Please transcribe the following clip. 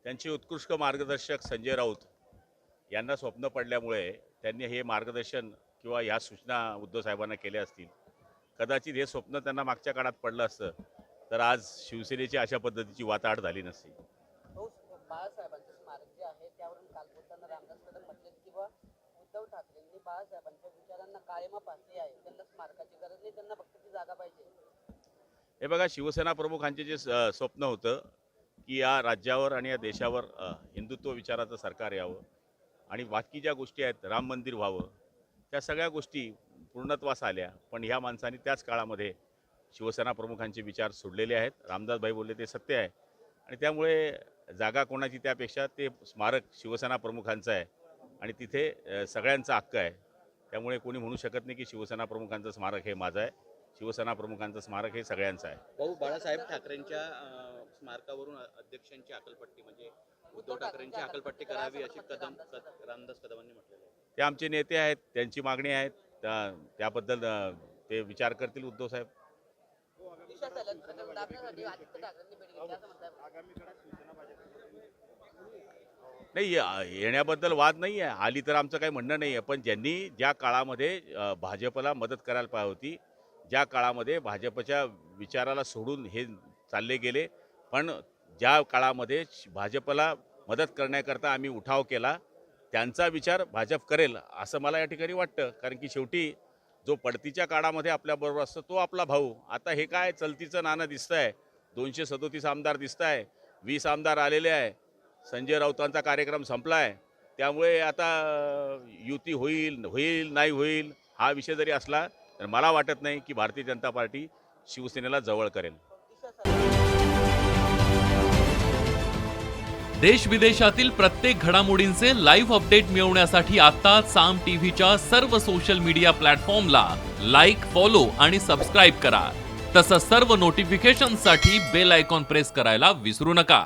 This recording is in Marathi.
त्यांचे उत्कृष्ट मार्गदर्शक संजय राऊत यांना स्वप्न पडल्यामुळे त्यांनी हे मार्गदर्शन किंवा ह्या सूचना उद्धव साहेबांना केल्या असतील. कदाचित हे स्वप्न त्यांना मागच्या काळात पडलं असतं तर आज शिवसेनेची अशा पद्धतीची वाताहत झाली नसती. बाळासाहेबांचे स्मारक जे आहे त्यावरून काल बोलताना रामदास कदम म्हटले की उद्धव ठाकरेंनी बाळासाहेबांच्या विचारांना कायमा पाहिली आहे, त्यांना स्मारकाची गरज नाही, त्यांना फक्त ती जागा पाहिजे. हे बघा, शिवसेना प्रमुखांचे जे स्वप्न होतं की या राज्यावर आणि या देशावर हिंदुत्व विचाराचं सरकार यावं आणि बाकी ज्या गोष्टी आहेत, राम मंदिर व्हावं, त्या सगळ्या गोष्टी पूर्णत्वास आल्या. पण ह्या माणसांनी त्याच काळामध्ये शिवसेना प्रमुखांचे विचार सोडलेले आहेत. रामदासभाई बोलले ते सत्य आहे आणि त्यामुळे जागा कोणाची त्यापेक्षा ते स्मारक शिवसेना प्रमुखांचं आहे आणि तिथे सगळ्यांचा हक्क आहे. त्यामुळे कोणी म्हणू शकत नाही की शिवसेना प्रमुखांचं स्मारक हे माझं आहे. शिवसेना प्रमुखांचं स्मारक हे सगळ्यांचं आहे. भाऊ, बाळासाहेब ठाकरेंच्या स्मारकावरून अध्यक्षांची हकालपट्टी म्हणजे उद्धव ठाकरेंची हकालपट्टी करावी अशी रामदास कदमांनी म्हटलेलं आहे. ते आमचे नेते आहेत, त्यांची मागणी आहे, त्याबद्दल ते विचार करतील उद्धव साहेब. नाही, येण्याबद्दल वाद नाही आहे, आली तर आमचं काही म्हणणं नाही आहे. पण ज्यांनी ज्या काळामध्ये भाजपला मदत करायला पाहिजे होती, ज्या काळामध्ये भाजपच्या विचाराला सोडून हे चालले गेले, पण ज्या काळामध्ये भाजपला मदत करण्याकरता आम्ही उठाव केला, त्यांचा विचार भाजप करेल असं मला या ठिकाणी वाटतं. कारण की शेवटी जो पडतीच्या काळामध्ये आपल्याबरोबर असतो तो आपला भाऊ. आता हे काय चलतीचं नाणं दिसतं आहे, 237 आमदार दिसत आहे, 20 आमदार आलेले आहे, संजय राऊतांचा कार्यक्रम संपला आहे. त्यामुळे आता युती होईल नाही होईल हा विषय जरी असला तर मला वाटत नाही की भारतीय जनता पार्टी शिवसेनेला जवळ करेल. देश विदेशातील प्रत्येक घडामोडींचे लाईव्ह अपडेट मिळवण्यासाठी आता साम टीव्हीच्या सर्व सोशल मीडिया प्लॅटफॉर्मला लाईक, फॉलो आणि सबस्क्राईब करा. तसंच सर्व नोटिफिकेशनसाठी बेल आयकॉन प्रेस करायला विसरू नका.